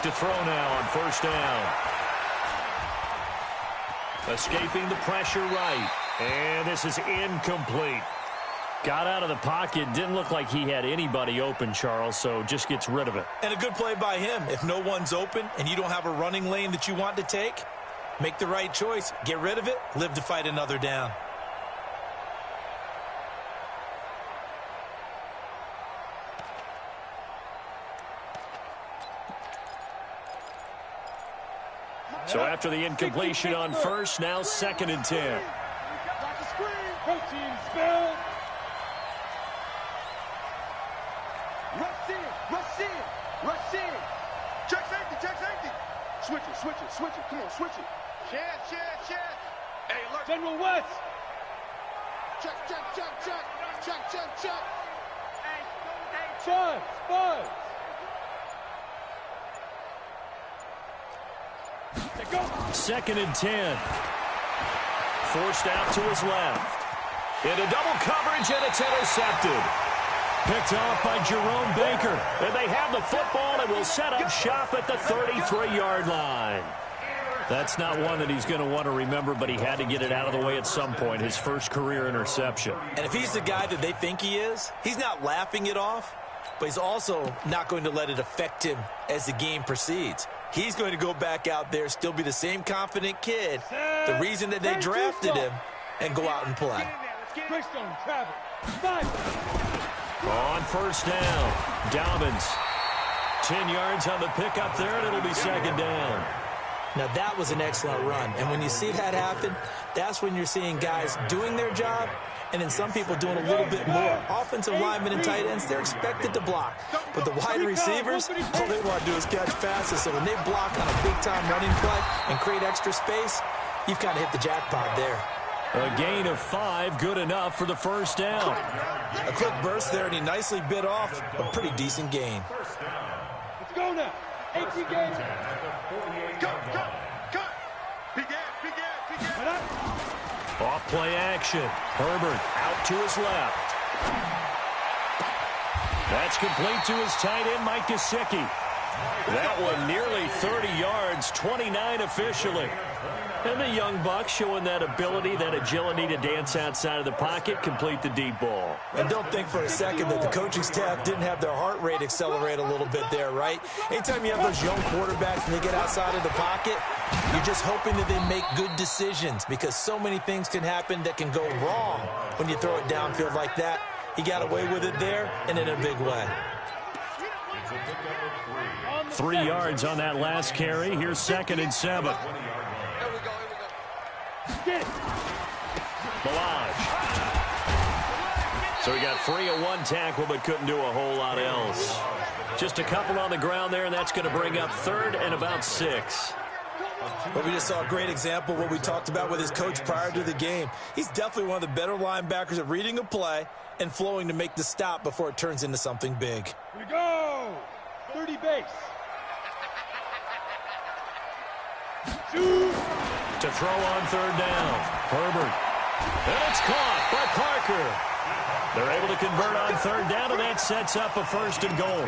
back to throw now on first down. Escaping the pressure right. And this is incomplete. Got out of the pocket. Didn't look like he had anybody open, Charles, so just gets rid of it. And a good play by him. If no one's open and you don't have a running lane that you want to take, make the right choice. Get rid of it. Live to fight another down. So after the incompletion on first, now 2nd and 10. Protein spill. Rush in, rush in, rush in. Check safety, check safety. Switch it, switch it, switch it. Come on, switch it. Check. Hey, alert. General West. Check. Hey, Spud. Go. 2nd and 10. Forced out to his left. Into double coverage, and it's intercepted. Picked off by Jerome Baker. And they have the football and will set up shop at the 33-yard line. That's not one that he's going to want to remember, but he had to get it out of the way at some point, his first career interception. And if he's the guy that they think he is, he's not laughing it off, but he's also not going to let it affect him as the game proceeds. He's going to go back out there, still be the same confident kid, the reason that they drafted him, and go out and play. On first down, Dobbins. 10 yards on the pickup there, and it'll be 2nd down. Now, that was an excellent run. And when you see that happen, that's when you're seeing guys doing their job and then some people doing a little bit more. Offensive linemen and tight ends, they're expected to block. But the wide receivers, all they want to do is catch passes. So when they block on a big-time running play and create extra space, you've kind of hit the jackpot there. A gain of 5, good enough for the first down. A quick burst there, and he nicely bit off a pretty decent gain. Let's go now. 18 games. Cut. Off play action. Herbert out to his left. That's complete to his tight end, Mike Gesicki. That one nearly 30 yards, 29 officially. And the young buck showing that ability, that agility to dance outside of the pocket, complete the deep ball. And don't think for a second that the coaching staff didn't have their heart rate accelerate a little bit there, right? Anytime you have those young quarterbacks and they get outside of the pocket, you're just hoping that they make good decisions because so many things can happen that can go wrong when you throw it downfield like that. He got away with it there and in a big way. 3 yards on that last carry. Here's 2nd and 7. Ballage. So he got free of one tackle but couldn't do a whole lot else. Just a couple on the ground there, and that's going to bring up 3rd and about 6. But we just saw a great example of what we talked about with his coach prior to the game. He's definitely one of the better linebackers at reading a play and flowing to make the stop before it turns into something big. Here we go. 30 base. Shoot. To throw on 3rd down. Herbert. And it's caught by Parker. They're able to convert on 3rd down, and that sets up a 1st and goal.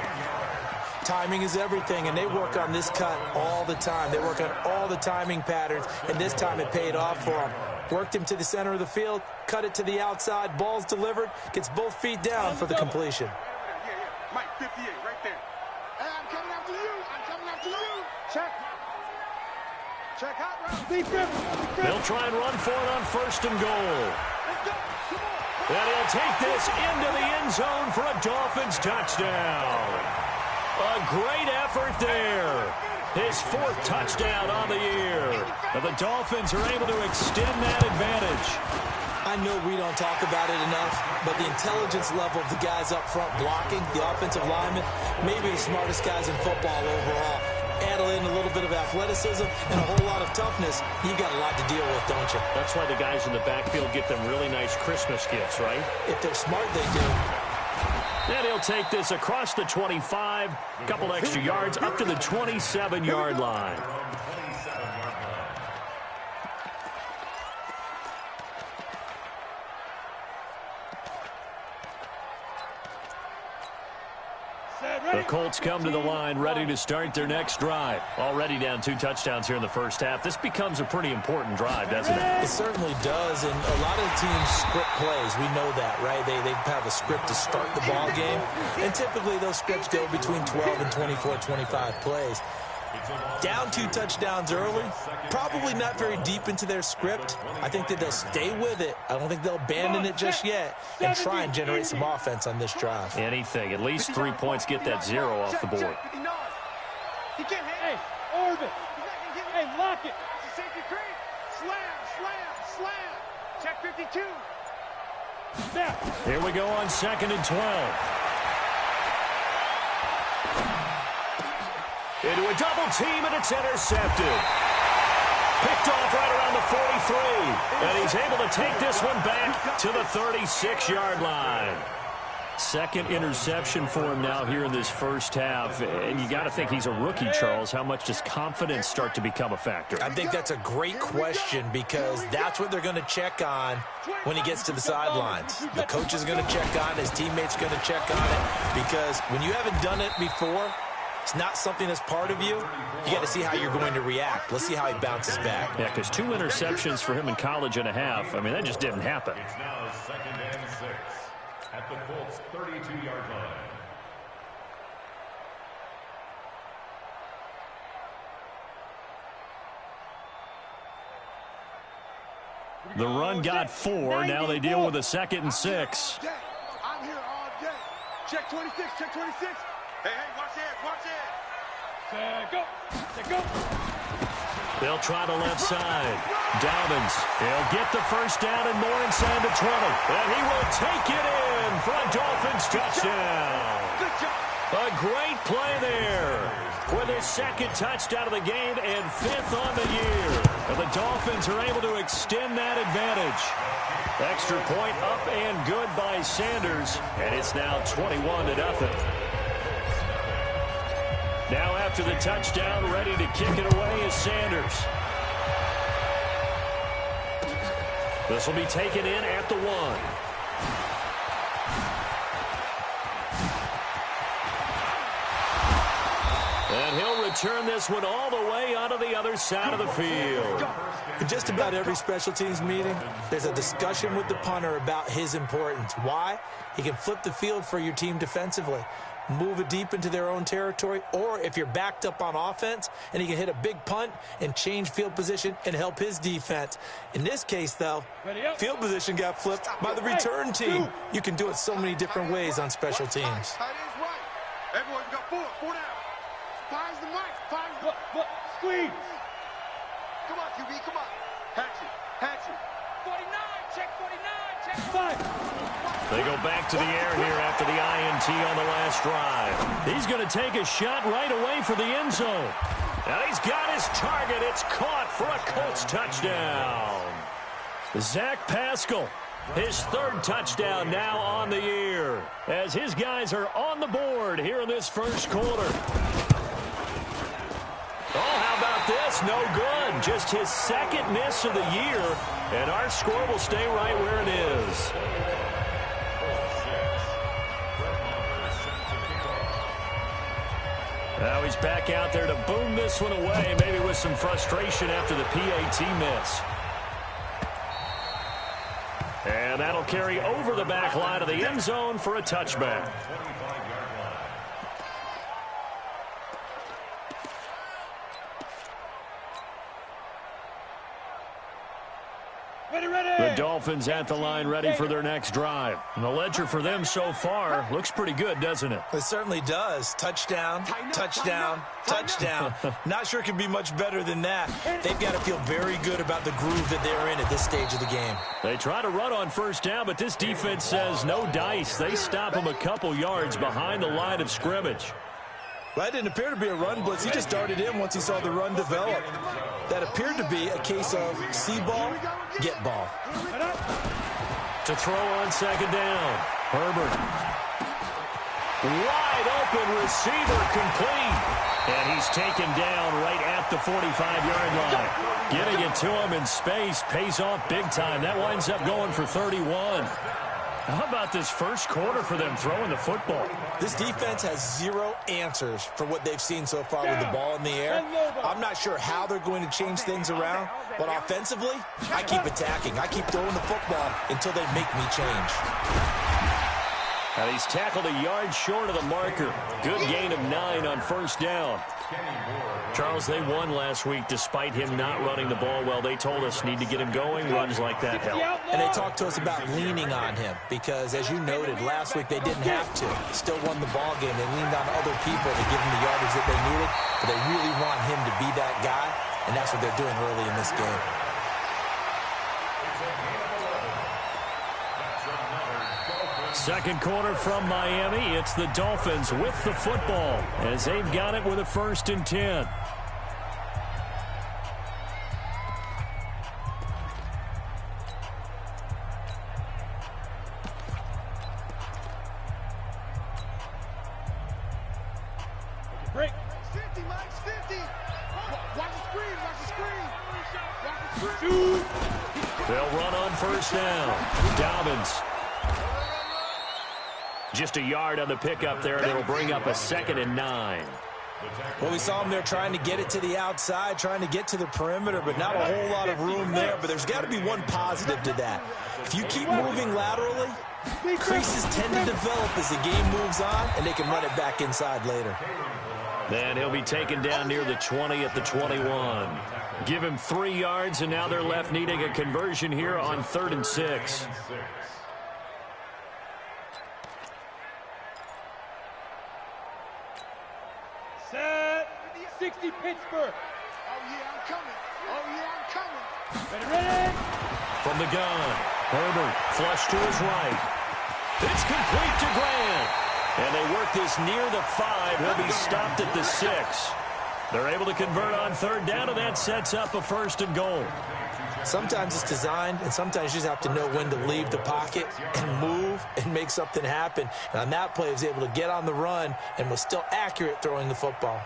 Timing is everything, and they work on this cut all the time. They work on all the timing patterns, and this time it paid off for them. Worked him to the center of the field, cut it to the outside, ball's delivered, gets both feet down for the completion. Yeah. Mike, 58, right there. Hey, I'm coming after you. Check out route. They'll try and run for it on 1st and goal. And he'll take this into the end zone for a Dolphins touchdown. A great effort there. His 4th touchdown on the year. And the Dolphins are able to extend that advantage. I know we don't talk about it enough, but the intelligence level of the guys up front blocking, the offensive linemen, maybe the smartest guys in football overall. Add in a little bit of athleticism and a whole lot of toughness, you've got a lot to deal with, don't you? That's why the guys in the backfield get them really nice Christmas gifts, right? If they're smart, they do. And he'll take this across the 25, a couple extra yards, up to the 27-yard line. The Colts come to the line ready to start their next drive. Already down 2 touchdowns here in the first half. This becomes a pretty important drive, doesn't it? It certainly does, and a lot of the teams script plays. We know that, right? They have a script to start the ball game, and typically those scripts go between 12 and 24, 25 plays. Down 2 touchdowns early, probably not very deep into their script. I think that they'll stay with it. I don't think they'll abandon it just yet and try and generate some offense on this drive. Anything. At least 3 points, get that 0 off the board. Hey, Orbit. Hey, lock it. Safety creep. Slam. Check 52. Here we go on 2nd and 12. Into a double team, and it's intercepted. Picked off right around the 43. And he's able to take this one back to the 36-yard line. Second interception for him now here in this first half. And you got to think he's a rookie, Charles. How much does confidence start to become a factor? I think that's a great question because that's what they're going to check on when he gets to the sidelines. The coach is going to check on it. His teammates going to check on it because when you haven't done it before, it's not something that's part of you. You got to see how you're going to react. Let's see how he bounces back. Yeah, because 2 interceptions for him in college and a half. I mean, that just didn't happen. It's now 2nd and 6 at the Colts' 32-yard line. The run got 4. Now they deal with a 2nd and 6. I'm here all day. Check 26. Hey, watch it. Go. They'll try the left side. Dobbins, he'll get the first down and more inside the 20. And he will take it in for a Dolphins touchdown. Good job. A great play there with his 2nd touchdown of the game and 5th on the year. And the Dolphins are able to extend that advantage. Extra point up and good by Sanders. And it's now 21-0. Now after the touchdown, ready to kick it away is Sanders. This will be taken in at the 1. And he'll return this one all the way onto the other side of the field. In just about every special teams meeting, there's a discussion with the punter about his importance. Why? He can flip the field for your team defensively, move it deep into their own territory, or if you're backed up on offense, and he can hit a big punt and change field position and help his defense. In this case, though, field position got flipped by the return team. You can do it so many different ways on special teams. Tight end's right. Everyone got 4 down. Finds the mic. Squeeze. Come on, QB, come on. Hatchet. 49, check 5. They go back to the air here after the INT on the last drive. He's going to take a shot right away for the end zone. And he's got his target. It's caught for a Colts touchdown. Zach Pascal, his 3rd touchdown now on the year, as his guys are on the board here in this first quarter. Oh, how about this? No good. Just his 2nd miss of the year, and our score will stay right where it is. Now he's back out there to boom this one away, maybe with some frustration after the PAT miss. And that'll carry over the back line of the end zone for a touchback. The Dolphins at the line ready for their next drive. And the ledger for them so far looks pretty good, doesn't it? It certainly does. Touchdown. Not sure it can be much better than that. They've got to feel very good about the groove that they're in at this stage of the game. They try to run on first down, but this defense says no dice. They stop him a couple yards behind the line of scrimmage. That didn't appear to be a run blitz. He just darted in once he saw the run develop. That appeared to be a case of see ball, get ball. To throw on 2nd down. Herbert. Wide open receiver complete. And he's taken down right at the 45-yard line. Getting it to him in space pays off big time. That winds up going for 31. How about this first quarter for them throwing the football? This defense has zero answers for what they've seen so far with the ball in the air. I'm not sure how they're going to change things around, but offensively, I keep attacking. I keep throwing the football until they make me change. And he's tackled a yard short of the marker. Good gain of 9 on first down. Charles, they won last week despite him not running the ball well. They told us need to get him going. Runs like that help. And they talked to us about leaning on him because, as you noted, last week they didn't have to. Still won the ball game. They leaned on other people to give them the yardage that they needed, but they really want him to be that guy, and that's what they're doing early in this game. Second quarter from Miami. It's the Dolphins with the football as they've got it with a 1st and 10. Break. 50, Mike, 50. Watch the screen, watch the screen. Watch the screen. They'll run on first down. Dobbins. Just a yard on the pickup there, and it'll bring up a 2nd and 9. Well, we saw them there trying to get it to the outside, trying to get to the perimeter, but not a whole lot of room there. But there's got to be one positive to that. If you keep moving laterally, creases tend to develop as the game moves on, and they can run it back inside later. Then he'll be taken down near the 20 at the 21. Give him 3 yards, and now they're left needing a conversion here on 3rd and 6. Set. 60 Pittsburgh. Oh, yeah, I'm coming. Oh, yeah, I'm coming. Ready, ready. From the gun, Herbert flush to his right. It's complete to Grant. And they work this near the 5. He'll be stopped at the 6. They're able to convert on 3rd down, and that sets up a 1st and goal. Sometimes it's designed, and sometimes you just have to know when to leave the pocket and move and make something happen. And on that play, he was able to get on the run and was still accurate throwing the football.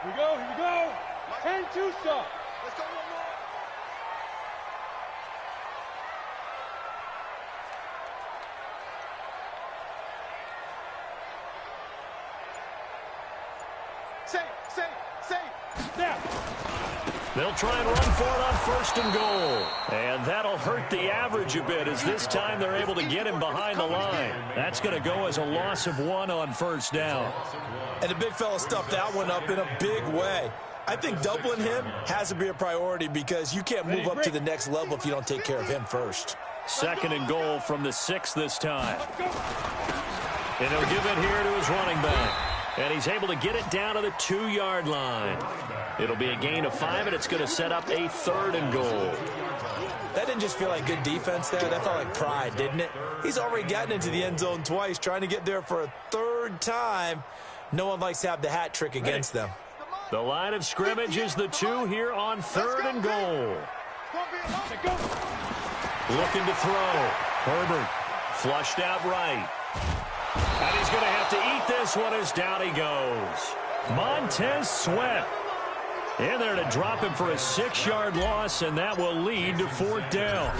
Here we go, here we go. 10-2, sir. Let's go one more. Say. Now. They'll try and run for it on 1st and goal. And that'll hurt the average a bit as this time they're able to get him behind the line. That's going to go as a loss of 1 on 1st down. And the big fella stuffed that one up in a big way. I think doubling him has to be a priority because you can't move up to the next level if you don't take care of him first. 2nd and goal from the 6 this time. And he'll give it here to his running back. And he's able to get it down to the 2-yard line. It'll be a gain of 5, and it's going to set up a 3rd and goal. That didn't just feel like good defense there. That felt like pride, didn't it? He's already gotten into the end zone twice, trying to get there for a 3rd time. No one likes to have the hat trick against them. The line of scrimmage is the 2 here on 3rd and goal. Looking to throw. Herbert flushed out right. And he's going to have to eat this one as down he goes. Montez Sweat in there to drop him for a 6-yard loss, and that will lead to 4th down.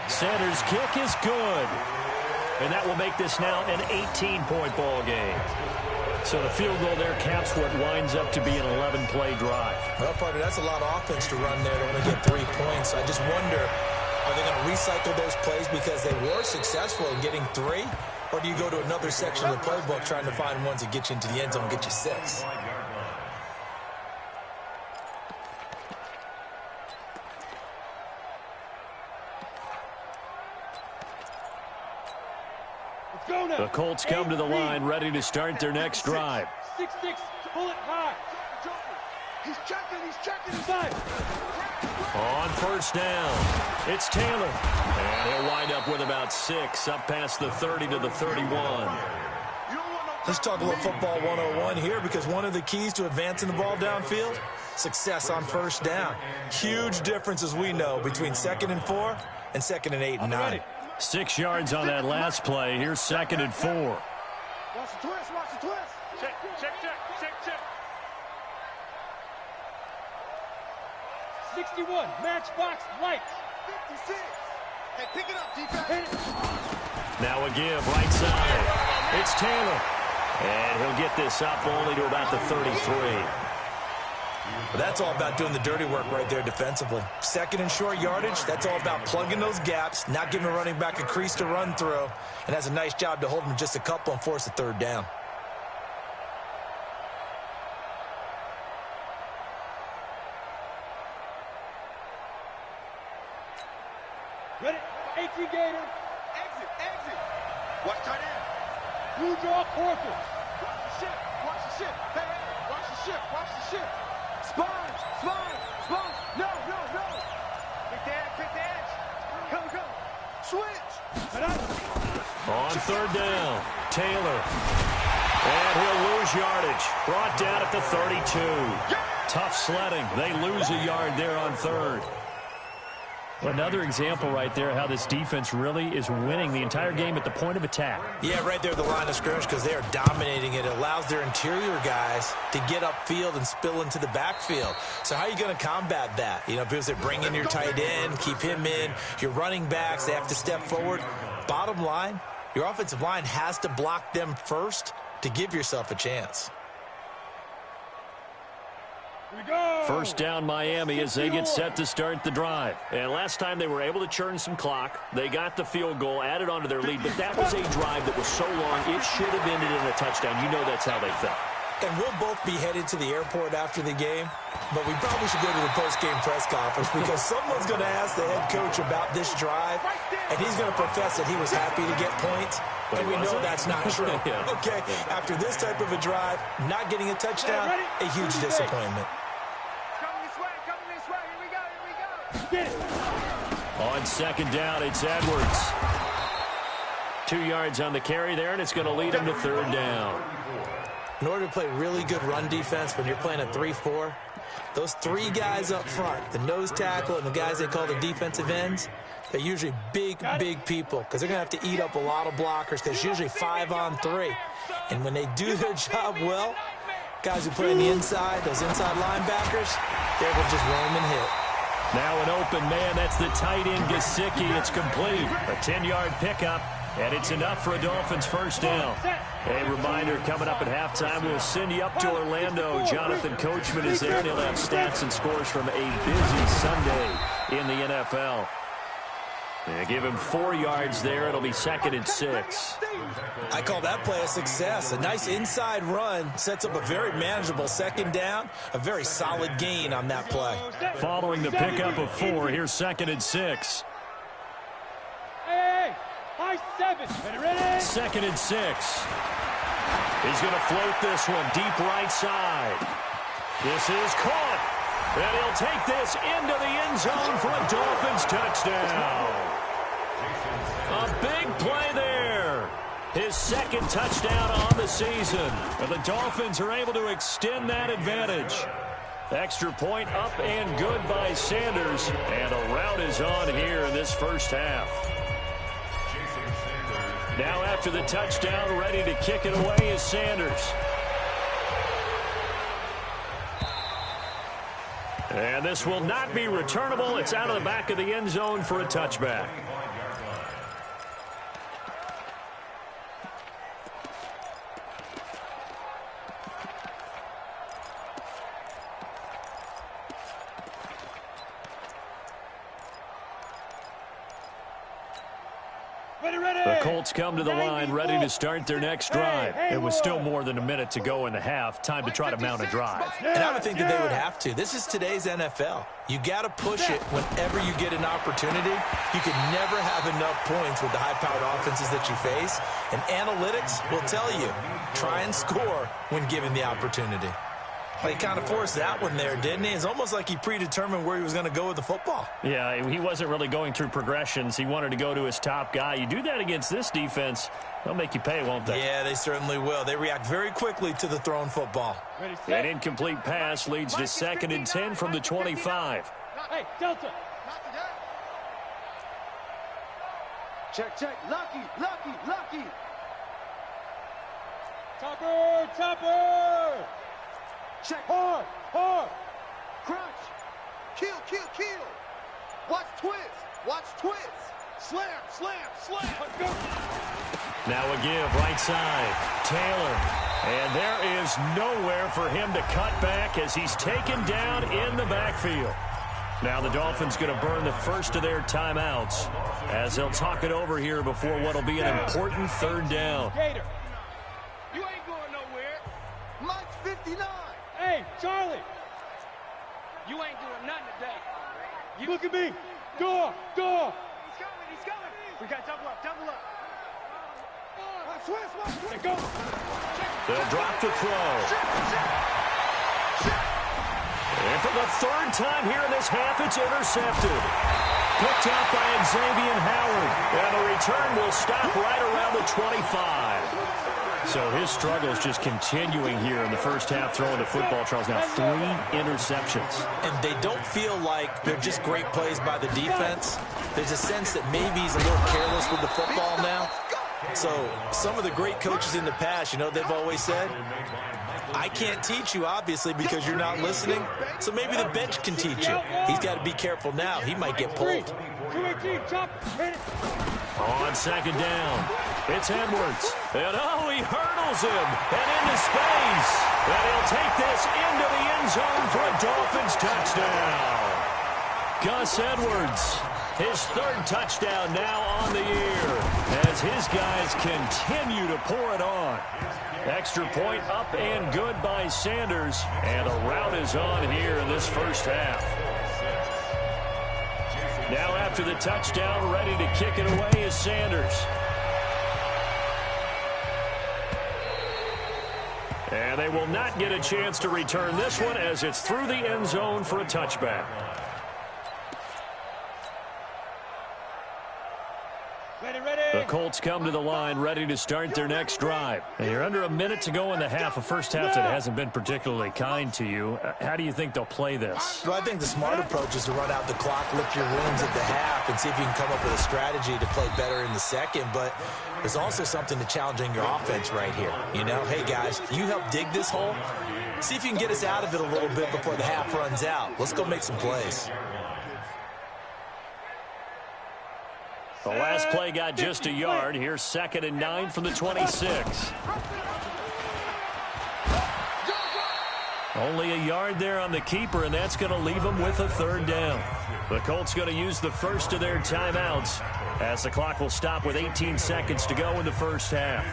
Center's kick is good. And that will make this now an 18-point ball game. So the field goal there caps what winds up to be an 11-play drive. Well, partner, that's a lot of offense to run there to only get 3 points. I just wonder, are they going to recycle those plays because they were successful in getting 3? Or do you go to another section of the playbook trying to find ones that get you into the end zone and get you 6? The Colts come to the line ready to start their next drive. 6-6, pull it high. He's checking inside. On 1st down, it's Taylor. And he'll wind up with about 6, up past the 30 to the 31. Let's talk a little football 101 here, because one of the keys to advancing the ball downfield, success on 1st down. Huge difference, as we know, between 2nd and 4 and 2nd and 8 and 9. 6 yards on that last play. Here's 2nd and 4. Watch the twist. Check. 61, matchbox lights. 56. Hey, pick it up, defense. Now a give right side. It's Taylor. And he'll get this up only to about the 33. Well, that's all about doing the dirty work right there defensively. Second and short yardage, that's all about plugging those gaps, not giving a running back a crease to run through, and has a nice job to hold him just a couple and force a third down. Ready? 18 Gator. Exit, exit. Watch tight end. Blue draw quarter. Watch the ship, watch the ship. Hey, hey, watch the ship, watch the ship. Sponge, sponge, sponge. No, no, no. Pick the edge. Come, come. Switch. On third down, Taylor. And he'll lose yardage. Brought down at the 32. Tough sledding. They lose a yard there on third. Another example right there how this defense really is winning the entire game at the point of attack. Yeah, right there at the line of scrimmage because they are dominating it. It allows their interior guys to get upfield and spill into the backfield. So how are you going to combat that? You know, people say bring in your tight end, keep him in. Your running backs, they have to step forward. Bottom line, your offensive line has to block them first to give yourself a chance. First down Miami as they get set to start the drive. And last time they were able to churn some clock. They got the field goal, added on to their lead. But that was a drive that was so long, it should have ended in a touchdown. You know that's how they felt. And we'll both be headed to the airport after the game. But we probably should go to the post-game press conference because someone's going to ask the head coach about this drive. And he's going to profess that he was happy to get points. And we know that's not true. Yeah. Okay, after this type of a drive, not getting a touchdown, a huge disappointment. On second down, it's Edwards. 2 yards on the carry there, and it's going to lead him to third down. In order to play really good run defense when you're playing a 3-4, those three guys up front, the nose tackle and the guys they call the defensive ends, they're usually big, big people because they're going to have to eat up a lot of blockers because it's usually 5-on-3. And when they do their job well, guys who play on the inside, those inside linebackers, they're able to just roam and hit. Now an open man, that's the tight end, Gesicki. It's complete. A 10-yard pickup, and it's enough for a Dolphins first down. A reminder, coming up at halftime, we'll send you up to Orlando. Jonathan Coachman is there, and he'll have stats and scores from a busy Sunday in the NFL. They give him 4 yards there. It'll be second and 6. I call that play a success. A nice inside run sets up a very manageable second down. A very solid gain on that play. Following the pickup of 4, here's second and 6. Hey, high 7. Ready? Second and 6. He's going to float this one deep right side. This is caught. And he'll take this into the end zone for a Dolphins touchdown. A big play there. His second touchdown on the season. And the Dolphins are able to extend that advantage. Extra point up and good by Sanders. And a rout is on here in this first half. Now after the touchdown, ready to kick it away is Sanders. And this will not be returnable. It's out of the back of the end zone for a touchback. The Colts come to the line ready to start their next drive. It was still more than a minute to go in the half. Time to try to mount a drive. And I would think that they would have to. This is today's NFL. You got to push it whenever you get an opportunity. You can never have enough points with the high-powered offenses that you face. And analytics will tell you, try and score when given the opportunity. He kind of forced that one there, didn't he? It's almost like he predetermined where he was going to go with the football. Yeah, he wasn't really going through progressions. He wanted to go to his top guy. You do that against this defense, they'll make you pay, won't they? Yeah, they certainly will. They react very quickly to the thrown football. An incomplete pass leads to second and 10 from the 25. Hey, Delta. Check, check. Lucky, lucky, lucky. Topper, topper. Check. Hard, hard. Crunch. Kill, kill, kill. Watch twist. Watch twist. Slam, slam, slam. Let's go. Now a give, right side. Taylor. And there is nowhere for him to cut back as he's taken down in the backfield. Now the Dolphins going to burn the first of their timeouts as they'll talk it over here before what will be an important third down. Gator, you ain't going nowhere. Mike's 59. Hey, Charlie. You ain't doing nothing today. You look at me. Door. He's coming. We got double up. Switch. Go. They'll drop the throw. And for the third time here in this half, it's intercepted. Picked up by Xavier Howard. And the return will stop right around the 25. So his struggles just continuing here in the first half throwing the football, Charles. Now 3 interceptions. And they don't feel like they're just great plays by the defense. There's a sense that maybe he's a little careless with the football now. So some of the great coaches in the past, you know, they've always said, I can't teach you, obviously, because you're not listening. So maybe the bench can teach you. He's got to be careful now. He might get pulled. On second down, it's Edwards. And he hurdles him and into space. And he'll take this into the end zone for a Dolphins touchdown. Gus Edwards, his third touchdown now on the year as his guys continue to pour it on. Extra point up and good by Sanders, and a rout is on here in this first half. Now after the touchdown, ready to kick it away is Sanders. And they will not get a chance to return this one as it's through the end zone for a touchback. The Colts come to the line ready to start their next drive. And you're under a minute to go in the half, a first half that hasn't been particularly kind to you. How do you think they'll play this? Well, I think the smart approach is to run out the clock, lift your wings at the half, and see if you can come up with a strategy to play better in the second. But there's also something to challenging your offense right here. You know, hey, guys, you help dig this hole. See if you can get us out of it a little bit before the half runs out. Let's go make some plays. The last play got just a yard. Here's 2nd and 9 from the 26. Only a yard there on the keeper, and that's going to leave them with a third down. The Colts going to use the first of their timeouts as the clock will stop with 18 seconds to go in the first half.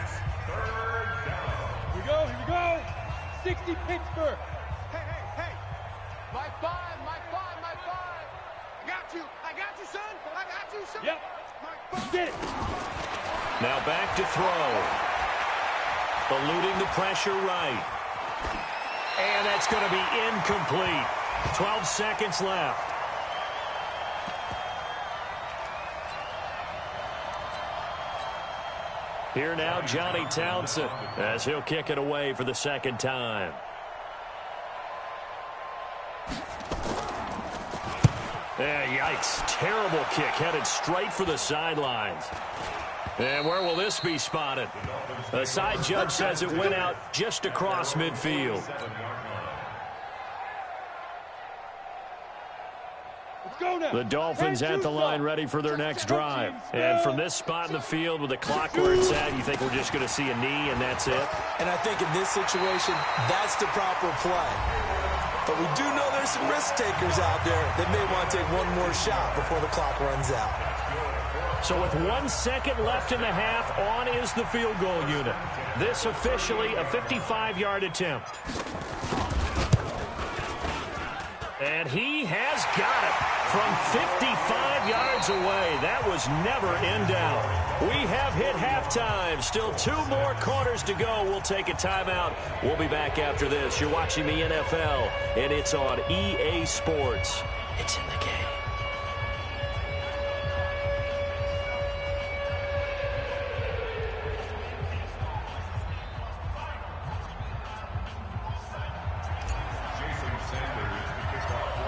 Here we go. 60 Pittsburgh. Hey. My five. I got you, son. Yep. Get it. Now back to throw. Eluding the pressure right. And that's going to be incomplete. 12 seconds left. Here now, Johnny Townsend, as he'll kick it away for the second time. Yikes. Terrible kick headed straight for the sidelines. And where will this be spotted? The side judge says it went out just across midfield. The Dolphins at the line ready for their next drive. And from this spot in the field with the clock where it's at, you think we're just going to see a knee and that's it? And I think in this situation, that's the proper play. But we do know there's some risk takers out there that may want to take one more shot before the clock runs out. So with 1 second left in the half, on is the field goal unit. This officially a 55-yard attempt. And he has got it from 55 yards away. That was never in doubt. We have hit halftime. Still 2 more quarters to go. We'll take a timeout. We'll be back after this. You're watching the NFL, and it's on EA Sports. It's in the game.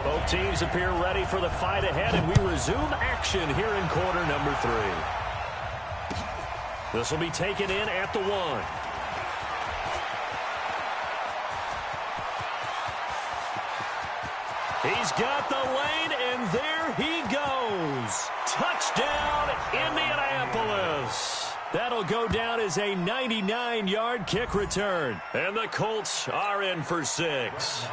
Both teams appear ready for the fight ahead, and we resume action here in quarter number 3. This will be taken in at the 1. He He's got the lane, and there he goes. Touchdown, Indianapolis. That'll go down as a 99-yard kick return. And the Colts are in for 6.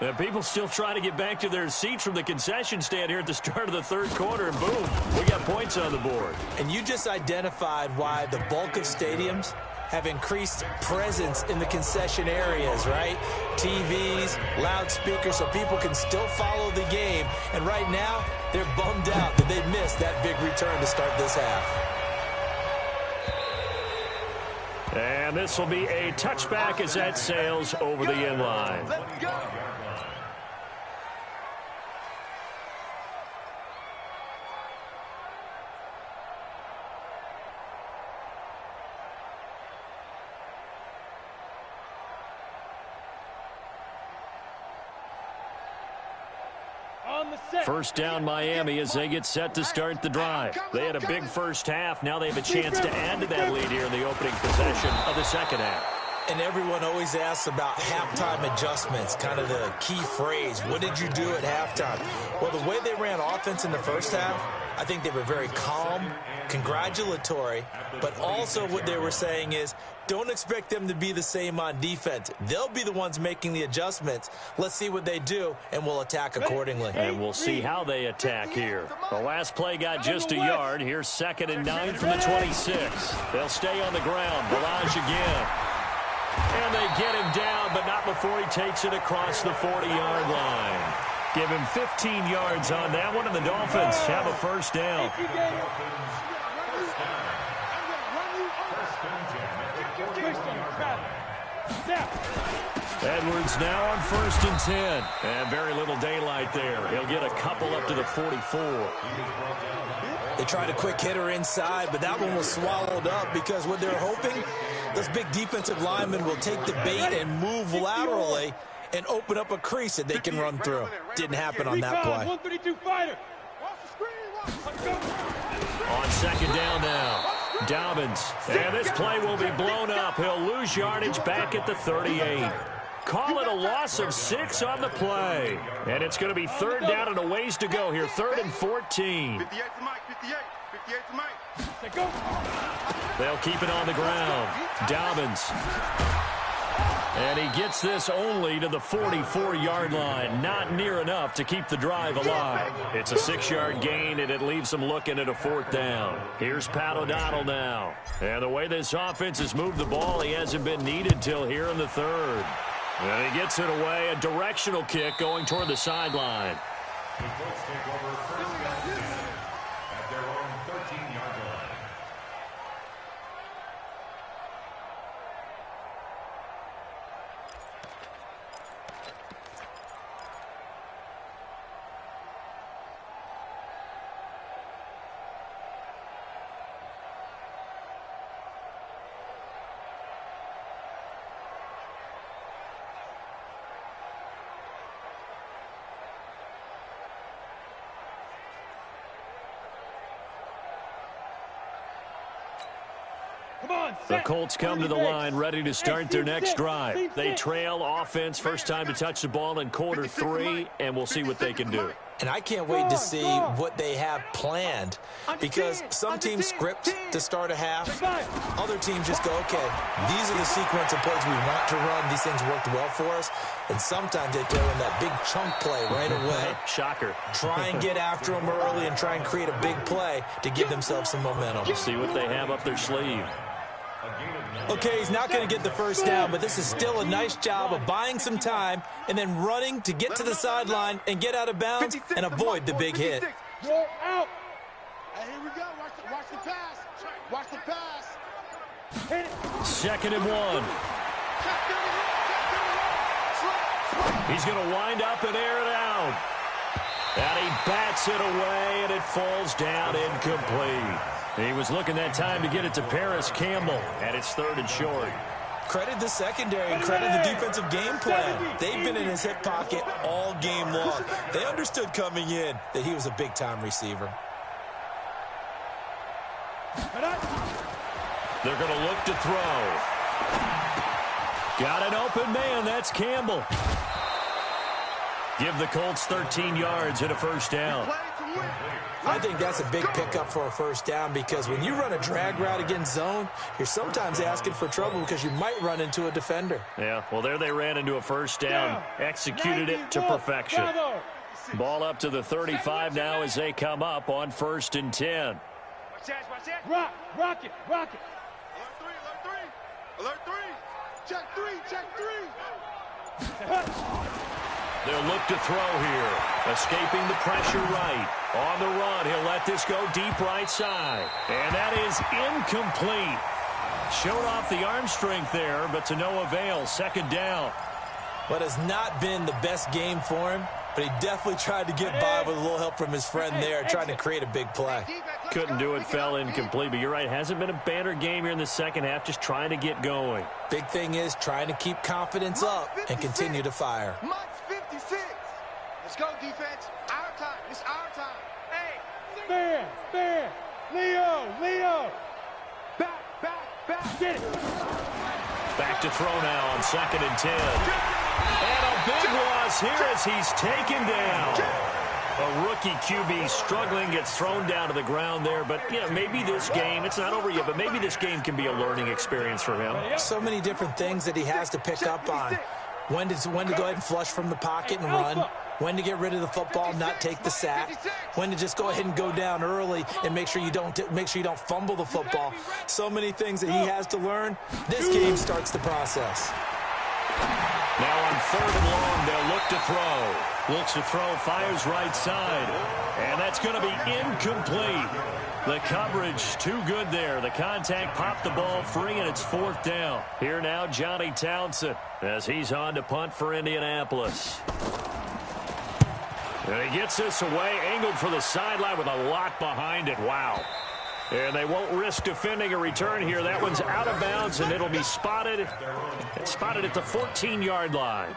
And people still trying to get back to their seats from the concession stand here at the start of the third quarter, and boom, we got points on the board. And you just identified why the bulk of stadiums have increased presence in the concession areas, right? TVs, loudspeakers, so people can still follow the game. And right now, they're bummed out that they missed that big return to start this half. And this will be a touchback as that sails over the end line. Let's go. First down Miami as they get set to start the drive. They had a big first half. Now they have a chance to add to that lead here in the opening possession of the second half. And everyone always asks about halftime adjustments, kind of the key phrase. What did you do at halftime? Well, the way they ran offense in the first half, I think they were very calm, congratulatory, but also what they were saying is don't expect them to be the same on defense. They'll be the ones making the adjustments. Let's see what they do, and we'll attack accordingly. And we'll see how they attack here. The last play got just a yard. Here's 2nd and 9 from the 26. They'll stay on the ground. Ballage again. And they get him down, but not before he takes it across the 40-yard line. Give him 15 yards on that one, and the Dolphins have a first down. Edwards now on 1st and 10. And very little daylight there. He'll get a couple up to the 44. They tried a quick hitter inside, but that one was swallowed up because what they're hoping, those big defensive linemen will take the bait and move laterally and open up a crease that they can run through. Didn't happen on that play. On 2nd down now, Dobbins. And this play will be blown up. He'll lose yardage back at the 38. Call it a loss of 6 on the play. And it's going to be 3rd down and a ways to go here. 3rd and 14. 58 to Mike, 58 to Mike. They'll keep it on the ground. Dobbins. And he gets this only to the 44-yard line. Not near enough to keep the drive alive. It's a 6-yard gain, and it leaves them looking at a 4th down. Here's Pat O'Donnell now. And the way this offense has moved the ball, he hasn't been needed till here in the 3rd. And he gets it away, a directional kick going toward the sideline. The Colts take over 1st and 10 at their own 13-yard line. The Colts come to the line ready to start their next drive. They trail offense, first time to touch the ball in quarter 3, and we'll see what they can do. And I can't wait to see what they have planned because some teams script to start a half. Other teams just go, okay, these are the sequence of plays we want to run. These things worked well for us. And sometimes they throw in that big chunk play right away. Shocker. Try and get after them early and try and create a big play to give themselves some momentum. See what they have up their sleeve. Okay, he's not going to get the first down, but this is still a nice job of buying some time and then running to get to the sideline and get out of bounds and avoid the big hit. You're out. Hey, here we go. Watch the pass. Watch the pass. 2nd and 1. He's going to wind up and air it out. And he bats it away, and it falls down incomplete. He was looking that time to get it to Paris Campbell, and it's 3rd and short. Credit the secondary and credit the defensive game plan. They've been in his hip pocket all game long. They understood coming in that he was a big-time receiver. They're going to look to throw. Got an open man. That's Campbell. Give the Colts 13 yards and a first down. I think that's a big pickup for a first down because when you run a drag route against zone, you're sometimes asking for trouble because you might run into a defender. Yeah, well, there they ran into a first down, executed it to perfection. Ball up to the 35 now as they come up on 1st and 10. Rock it. Alert three. Alert three. Check three. They'll look to throw here. Escaping the pressure right. On the run, he'll let this go deep right side. And that is incomplete. Showed off the arm strength there, but to no avail. 2nd down. What has not been the best game for him, but he definitely tried to get by with a little help from his friend there, trying to create a big play. Couldn't do it, fell incomplete. But you're right, hasn't been a banner game here in the second half, just trying to get going. Big thing is trying to keep confidence up and continue to fire. Mike's 56. Let's go, defense. Our time. It's our time. Hey. Bear. Leo. Back. Get it. Back to throw now on 2nd and 10. And a big loss here as he's taken down. A rookie QB struggling, gets thrown down to the ground there. But, yeah, maybe this game, it's not over yet, but maybe this game can be a learning experience for him. So many different things that he has to pick up on. When to go ahead and flush from the pocket and run. When to get rid of the football, not take the sack. When to just go ahead and go down early and make sure you don't fumble the football. So many things that he has to learn. This game starts the process. Now on 3rd and long, they'll look to throw. Looks to throw, fires right side. And that's going to be incomplete. The coverage too good there. The contact popped the ball free, and it's 4th down. Here now, Johnny Townsend, as he's on to punt for Indianapolis. And he gets this away, angled for the sideline with a lot behind it. Wow. And they won't risk defending a return here. That one's out of bounds, and it'll be spotted at the 14-yard line.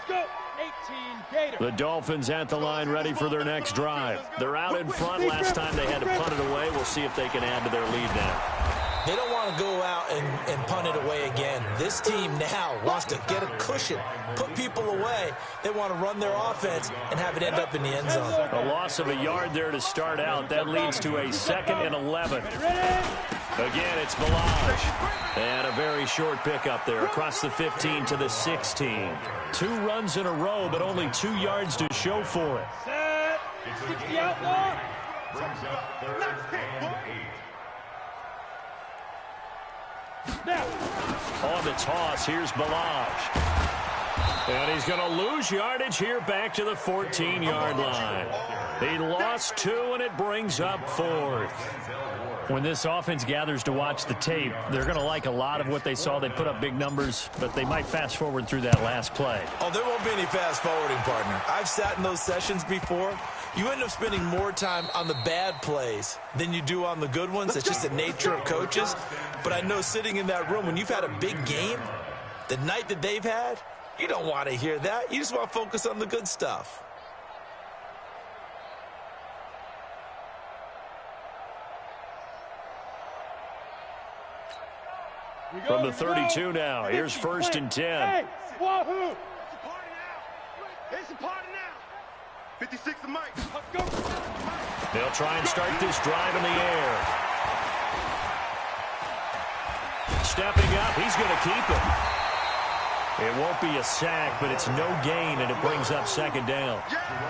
The Dolphins at the line ready for their next drive. They're out in front. Last time they had to punt it away. We'll see if they can add to their lead now. They don't want to go out and punt it away again. This team now wants to get a cushion, put people away. They want to run their offense and have it end up in the end zone. A loss of a yard there to start out. That leads to a 2nd and 11. Again, it's Ballage. And a very short pickup there across the 15 to the 16. 2 runs in a row, but only 2 yards to show for it. Brings up 3rd and 8. On the toss, here's Ballage. And he's going to lose yardage here back to the 14-yard line. He lost 2, and it brings up 4th. When this offense gathers to watch the tape, they're going to like a lot of what they saw. They put up big numbers, but they might fast forward through that last play. Oh, there won't be any fast forwarding, partner. I've sat in those sessions before. You end up spending more time on the bad plays than you do on the good ones. It's just the nature of coaches. But I know sitting in that room, when you've had a big game, the night that they've had, you don't want to hear that. You just want to focus on the good stuff. From the 32 now, here's 1st and 10. Hey, Wahoo! It's a party now. 56 to Mike. Go. They'll try and start this drive in the air. Stepping up, he's going to keep it. It won't be a sack, but it's no gain, and it brings up 2nd down.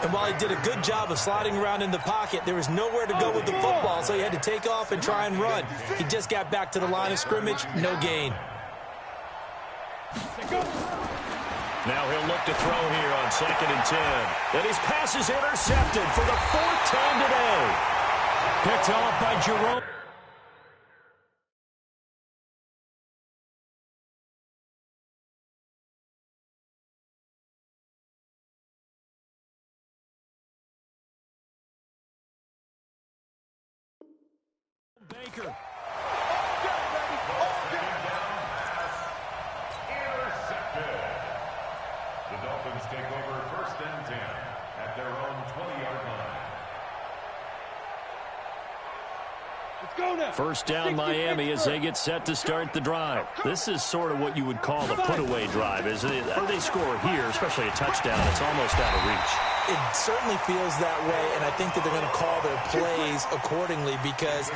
And while he did a good job of sliding around in the pocket, there was nowhere to go with the football, so he had to take off and try and run. He just got back to the line of scrimmage, no gain. Now he'll look to throw here on 2nd and 10. And his pass is intercepted for the 4th time today. Picked off by Jerome. Baker. Intercepted. The Dolphins take over 1st and 10 at their own 20-yard line. Let's go now. First down Miami as they get set to start the drive. This is sort of what you would call a put-away drive, isn't it? They score here, especially a touchdown. It's almost out of reach. It certainly feels that way, and I think that they're going to call their plays accordingly, because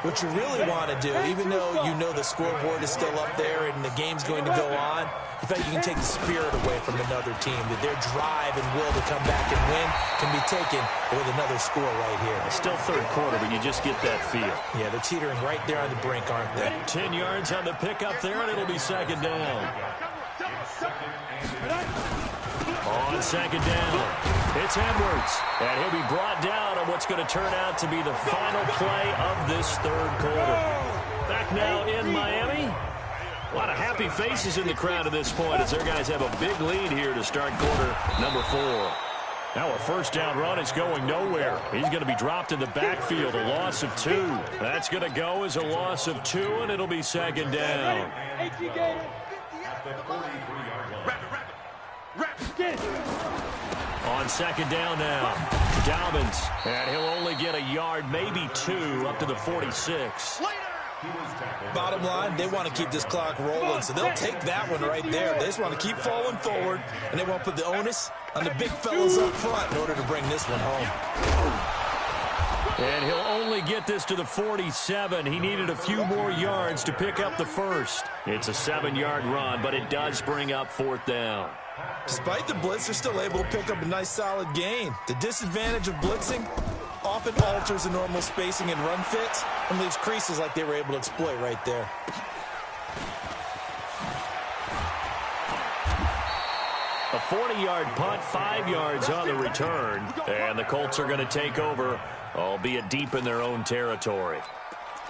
what you really want to do, even though you know the scoreboard is still up there and the game's going to go on, in fact, you can take the spirit away from another team, that their drive and will to come back and win can be taken with another score right here. Still third quarter, but you just get that feel. Yeah, they're teetering right there on the brink, aren't they? 10 yards on the pickup there, and it'll be second down. On second down, it's Edwards, and he'll be brought down on what's going to turn out to be the final play of this third quarter. Back now in Miami. A lot of happy faces in the crowd at this point as their guys have a big lead here to start quarter number 4. Now a first down run is going nowhere. He's going to be dropped in the backfield, a loss of 2. That's going to go as a loss of 2, and it'll be second down. On second down now, Dobbins, and he'll only get a yard, maybe 2, up to the 46. Bottom line, they want to keep this clock rolling, so they'll take that one right there. They just want to keep falling forward, and they want to put the onus on the big fellas up front in order to bring this one home. And he'll only get this to the 47. He needed a few more yards to pick up the first. It's a 7-yard run, but it does bring up fourth down. Despite the blitz, they're still able to pick up a nice solid gain. The disadvantage of blitzing often alters the normal spacing and run fits and leaves creases like they were able to exploit right there. A 40-yard punt, 5 yards on the return, and the Colts are going to take over, albeit deep in their own territory.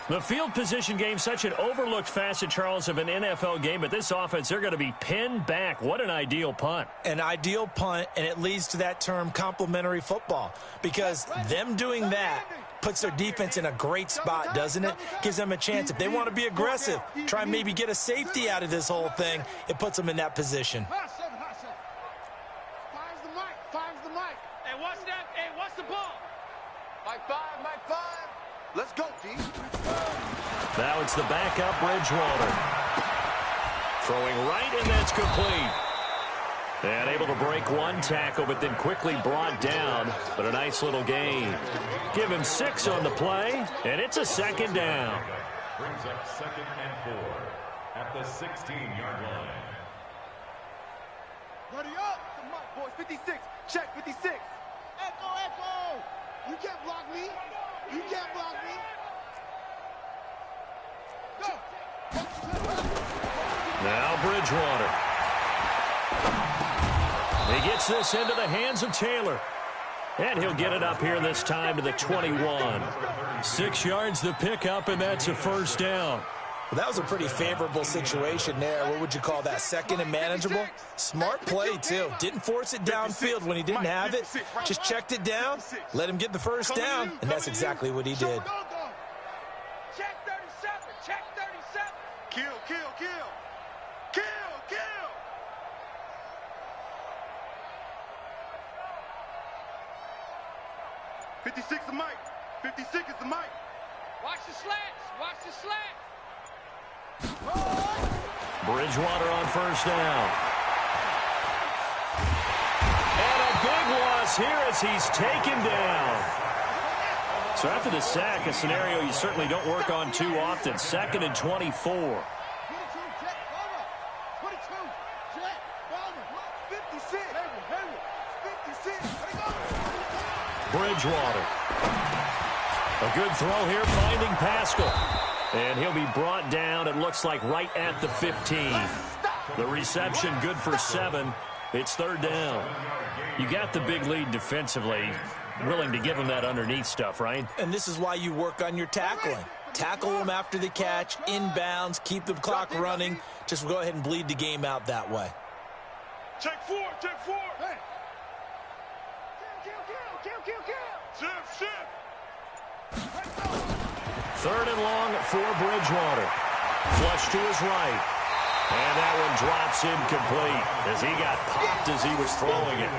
The field position game, such an overlooked facet, Charles, of an NFL game, but this offense, they're going to be pinned back. What an ideal punt. An ideal punt, and it leads to that term complementary football, because them doing that puts their defense in a great spot, doesn't it? Gives them a chance. If they want to be aggressive, try and maybe get a safety out of this whole thing, it puts them in that position. Fives the mic. Hey, what's that? Hey, what's the ball? Mike 5. Let's go, D. Now it's the backup, Bridgewater. Throwing right, and that's complete. And able to break one tackle, but then quickly brought down. But a nice little gain. Give him 6 on the play, and it's a second down. Brings up 2nd and 4 at the 16-yard line. Ready up. Come on, boys. 56. Check 56. Echo. You can't block me. Go. Now Bridgewater. He gets this into the hands of Taylor. And he'll get it up here this time to the 21. 6 yards the pickup, and that's a first down. Well, that was a pretty favorable situation there. What would you call that? Second and manageable? Smart play, too. Didn't force it downfield when he didn't have it. Just checked it down, let him get the first down, and that's exactly what he did. Check 37. Check 37. Kill. 56 the mic. 56 is the mic. Watch the slats. Bridgewater on first down. And a big loss here as he's taken down. So after the sack, a scenario you certainly don't work on too often. 2nd and 24. Bridgewater. A good throw here, finding Pascal. And he'll be brought down, it looks like, right at the 15. The reception good for 7. It's third down. You got the big lead defensively. Willing to give him that underneath stuff, right? And this is why you work on your tackling. Tackle them after the catch, inbounds, keep the clock running. Just go ahead and bleed the game out that way. Check 4. Hey. Kill. Shift. 3rd and long for Bridgewater. Flush to his right. And that one drops incomplete as he got popped as he was throwing it.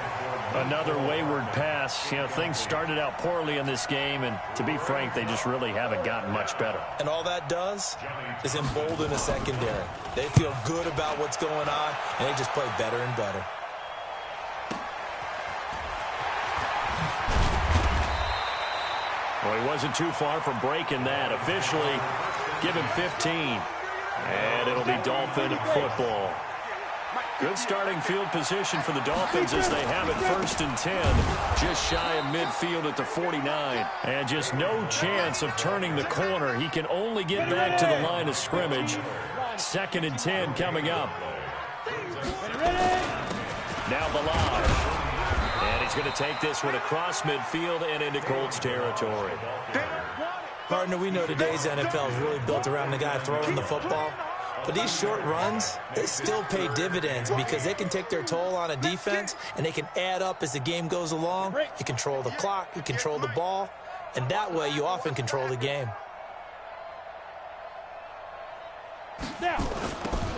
Another wayward pass. You know, things started out poorly in this game, and to be frank, they just really haven't gotten much better. And all that does is embolden the secondary. They feel good about what's going on, and they just play better and better. Well, he wasn't too far from breaking that. Officially, give him 15. And it'll be Dolphin football. Good starting field position for the Dolphins as they have it 1st and 10. Just shy of midfield at the 49. And just no chance of turning the corner. He can only get back to the line of scrimmage. 2nd and 10 coming up. Now Ballage. And he's going to take this one across midfield and into Colts territory. Partner, we know today's NFL is really built around the guy throwing the football. But these short runs, they still pay dividends because they can take their toll on a defense, and they can add up as the game goes along. You control the clock, you control the ball, and that way you often control the game.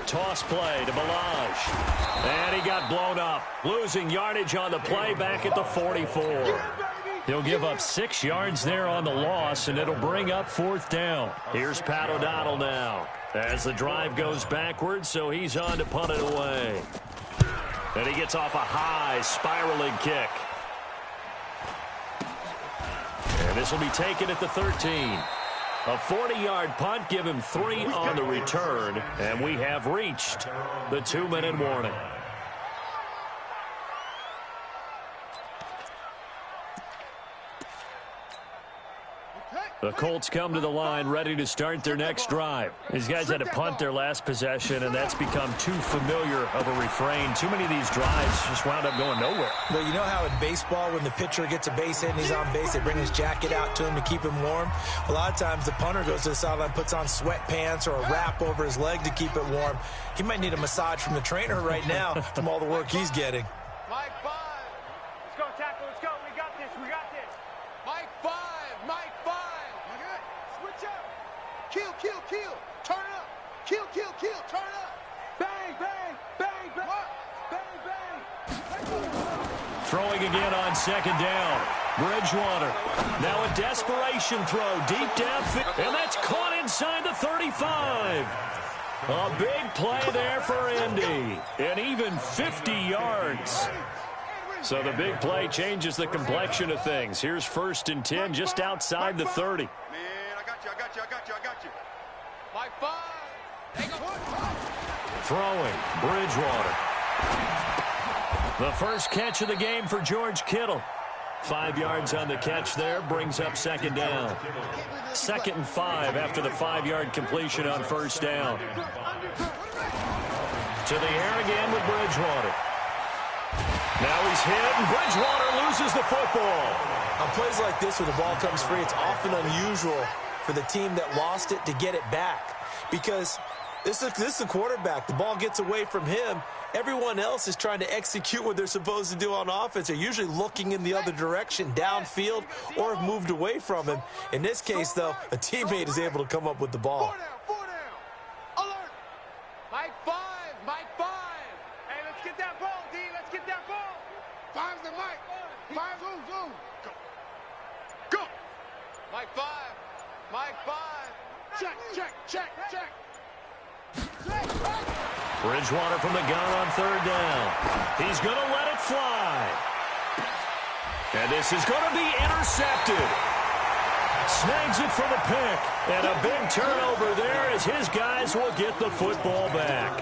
Toss play to Ballage. And he got blown up. Losing yardage on the play back at the 44. He'll give up 6 yards there on the loss, and it'll bring up 4th down. Here's Pat O'Donnell now as the drive goes backwards, so he's on to punt it away. And he gets off a high spiraling kick. And this will be taken at the 13. A 40-yard punt, give him 3 on the return, and we have reached the 2-minute warning. The Colts come to the line ready to start their next drive. These guys had to punt their last possession, and that's become too familiar of a refrain. Too many of these drives just wound up going nowhere. Well, you know how in baseball when the pitcher gets a base hit and he's on base, they bring his jacket out to him to keep him warm? A lot of times the punter goes to the sideline, puts on sweatpants or a wrap over his leg to keep it warm. He might need a massage from the trainer right now from all the work he's getting. Mike 5. Let's go, tackle. Let's go. We got this. We got this. Mike 5. Mike 5. You good? Switch up. Kill, kill, kill. Turn it up. Kill, kill, kill. Turn it up. Bang, bang, bang, bang. Bang, bang. Throwing again on 2nd down. Bridgewater. Now a desperation throw deep downfield. And that's caught inside the 35. A big play there for Indy. And even 50 yards. So the big play changes the complexion of things. Here's 1st and 10 just outside the 30. Man, I got you, I got you, I got you, I got you. Mike 5. Throwing, Bridgewater. The first catch of the game for George Kittle. 5 yards on the catch there, brings up 2nd down. 2nd and 5 after the 5-yard completion on 1st down. To the air again with Bridgewater. Now he's hit, and Bridgewater loses the football. On plays like this where the ball comes free, it's often unusual for the team that lost it to get it back. Because this is the quarterback. The ball gets away from him. Everyone else is trying to execute what they're supposed to do on offense. They're usually looking in the other direction, downfield, or have moved away from him. In this case, though, a teammate is able to come up with the ball. 4 down. Alert. Mike 5. Mike 5. Hey, let's get that ball, D. Let's get that ball. 5's the Mike. 5, zoom. Go. Go. Mike 5. Mike 5. Check. Bridgewater from the gun on 3rd down. He's going to let it fly. And this is going to be intercepted. Snags it for the pick. And a big turnover there as his guys will get the football back.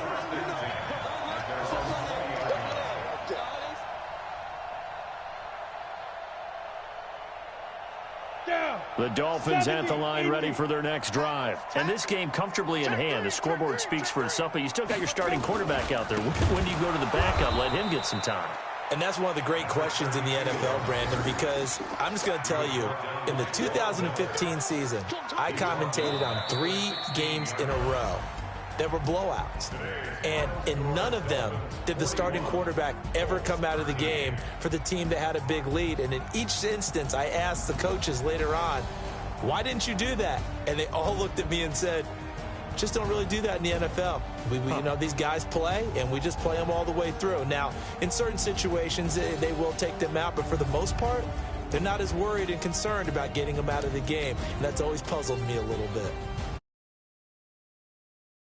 The Dolphins at the line ready for their next drive. And this game comfortably in hand. The scoreboard speaks for itself, but you still got your starting quarterback out there. When do you go to the backup, let him get some time? And that's one of the great questions in the NFL, Brandon, because I'm just going to tell you, in the 2015 season, I commentated on 3 games in a row that were blowouts. And in none of them did the starting quarterback ever come out of the game for the team that had a big lead. And in each instance, I asked the coaches later on, why didn't you do that? And they all looked at me and said, just don't really do that in the NFL. You know, these guys play, and we just play them all the way through. Now, in certain situations, they will take them out, but for the most part, they're not as worried and concerned about getting them out of the game. And that's always puzzled me a little bit.